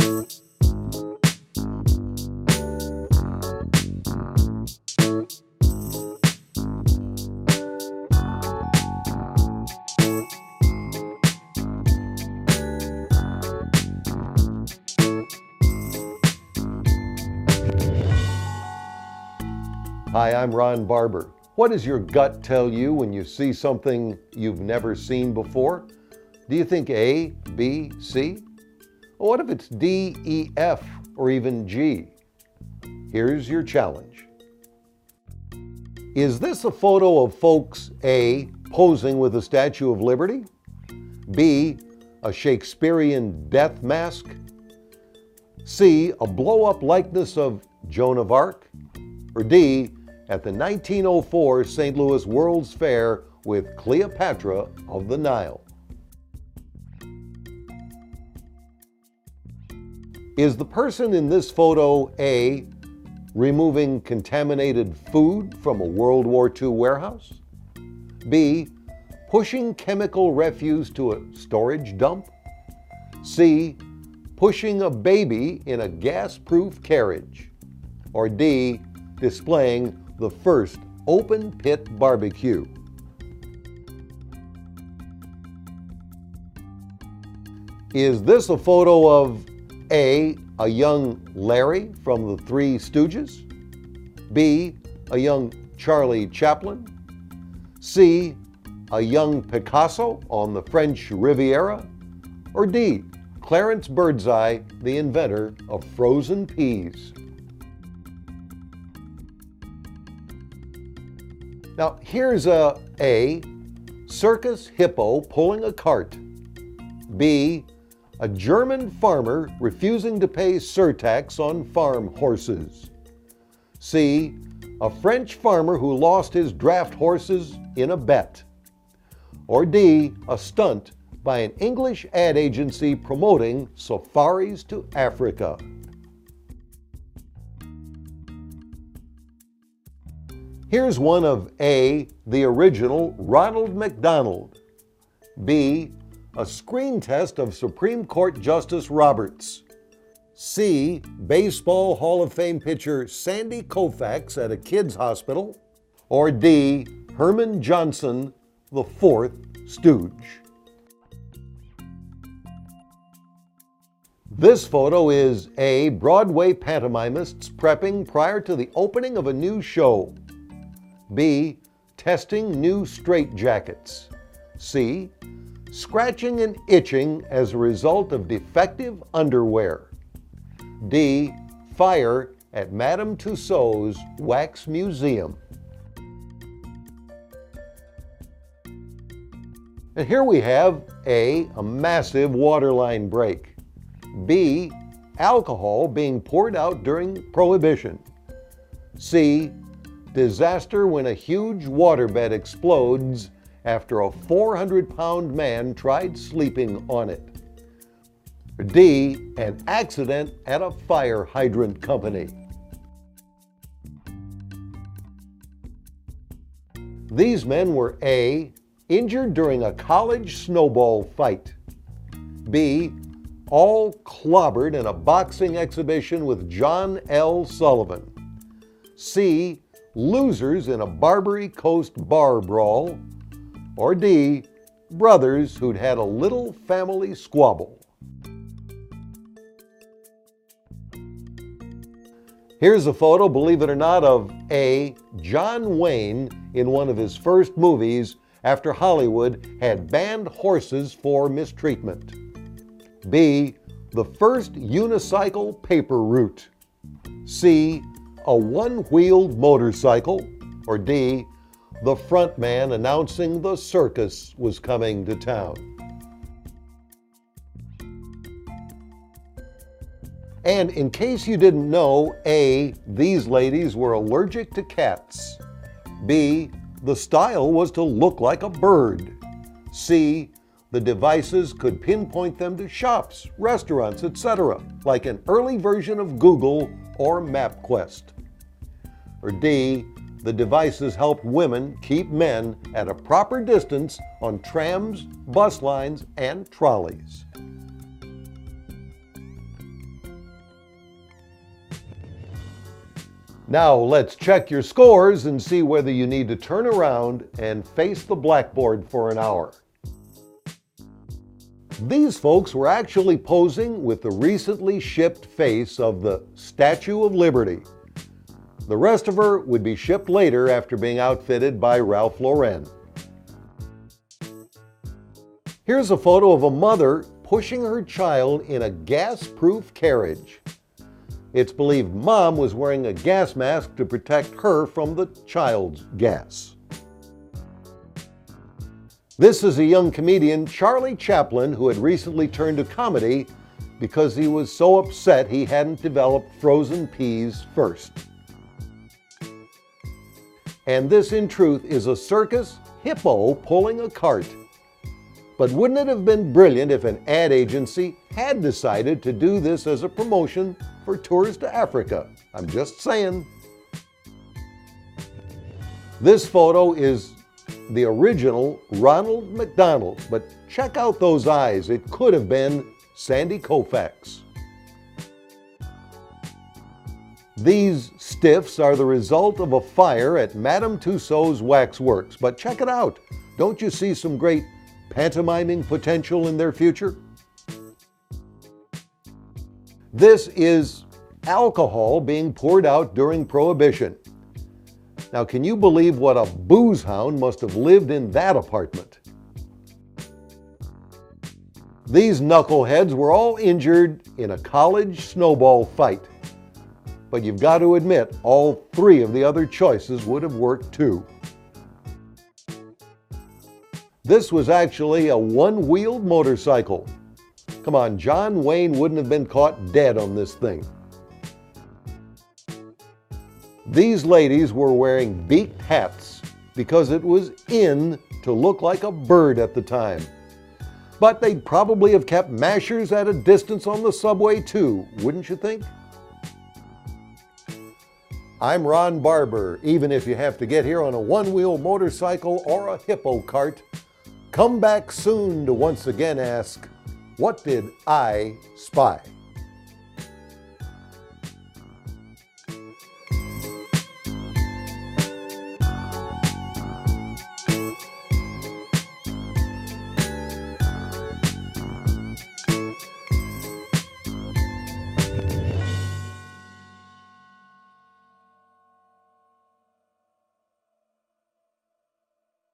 Hi, I'm Ron Barber. What does your gut tell you when you see something you've never seen before? Do you think A, B, C? Well, what if it's D, E, F, or even G? Here's your challenge. Is this a photo of folks A, posing with the Statue of Liberty? B, a Shakespearean death mask? C, a blow-up likeness of Joan of Arc? Or D, at the 1904 St. Louis World's Fair with Cleopatra of the Nile? Is the person in this photo A, removing contaminated food from a World War II warehouse? B, pushing chemical refuse to a storage dump? C, pushing a baby in a gas-proof carriage? Or D, displaying the first open pit barbecue? Is this a photo of A, a young Larry from the Three Stooges? B, a young Charlie Chaplin? C, a young Picasso on the French Riviera? Or D, Clarence Birdseye, the inventor of frozen peas? Now, here's a circus hippo pulling a cart. B, a German farmer refusing to pay surtax on farm horses. C, a French farmer who lost his draft horses in a bet. Or D, a stunt by an English ad agency promoting safaris to Africa. Here's one of A, the original Ronald McDonald. B, a screen test of Supreme Court Justice Roberts. C, Baseball Hall of Fame pitcher Sandy Koufax at a kids' hospital. Or D, Herman Johnson, the fourth stooge. This photo is A, Broadway pantomimists prepping prior to the opening of a new show. B, testing new straitjackets. C, scratching and itching as a result of defective underwear. D, fire at Madame Tussauds Wax Museum. And here we have A, massive waterline break. B, alcohol being poured out during Prohibition. C, disaster when a huge waterbed explodes after a 400-pound man tried sleeping on it. D, an accident at a fire hydrant company. These men were A, injured during a college snowball fight. B, all clobbered in a boxing exhibition with John L. Sullivan. C, losers in a Barbary Coast bar brawl. Or D, brothers who'd had a little family squabble. Here's a photo, believe it or not, of A, John Wayne in one of his first movies after Hollywood had banned horses for mistreatment. B, the first unicycle paper route. C, a one-wheeled motorcycle. Or D, the front man announcing the circus was coming to town. And in case you didn't know, A, these ladies were allergic to cats. B, the style was to look like a bird. C, the devices could pinpoint them to shops, restaurants, etc., like an early version of Google or MapQuest. Or D, the devices helped women keep men at a proper distance on trams, bus lines, and trolleys. Now let's check your scores and see whether you need to turn around and face the blackboard for an hour. These folks were actually posing with the recently shipped face of the Statue of Liberty. The rest of her would be shipped later after being outfitted by Ralph Lauren. Here's a photo of a mother pushing her child in a gas-proof carriage. It's believed Mom was wearing a gas mask to protect her from the child's gas. This is a young comedian, Charlie Chaplin, who had recently turned to comedy because he was so upset he hadn't developed frozen peas first. And this, in truth, is a circus hippo pulling a cart. But wouldn't it have been brilliant if an ad agency had decided to do this as a promotion for tours to Africa? I'm just saying. This photo is the original Ronald McDonald, but check out those eyes. It could have been Sandy Koufax. These stiffs are the result of a fire at Madame Tussauds Waxworks, but check it out. Don't you see some great pantomiming potential in their future? This is alcohol being poured out during Prohibition. Now, can you believe what a booze hound must have lived in that apartment? These knuckleheads were all injured in a college snowball fight. But you've got to admit, all three of the other choices would have worked too. This was actually a one-wheeled motorcycle. Come on, John Wayne wouldn't have been caught dead on this thing. These ladies were wearing beaked hats because it was in to look like a bird at the time. But they'd probably have kept mashers at a distance on the subway too, wouldn't you think? I'm Ron Barber. Even if you have to get here on a one-wheel motorcycle or a hippo cart, come back soon to once again ask, what did I spy?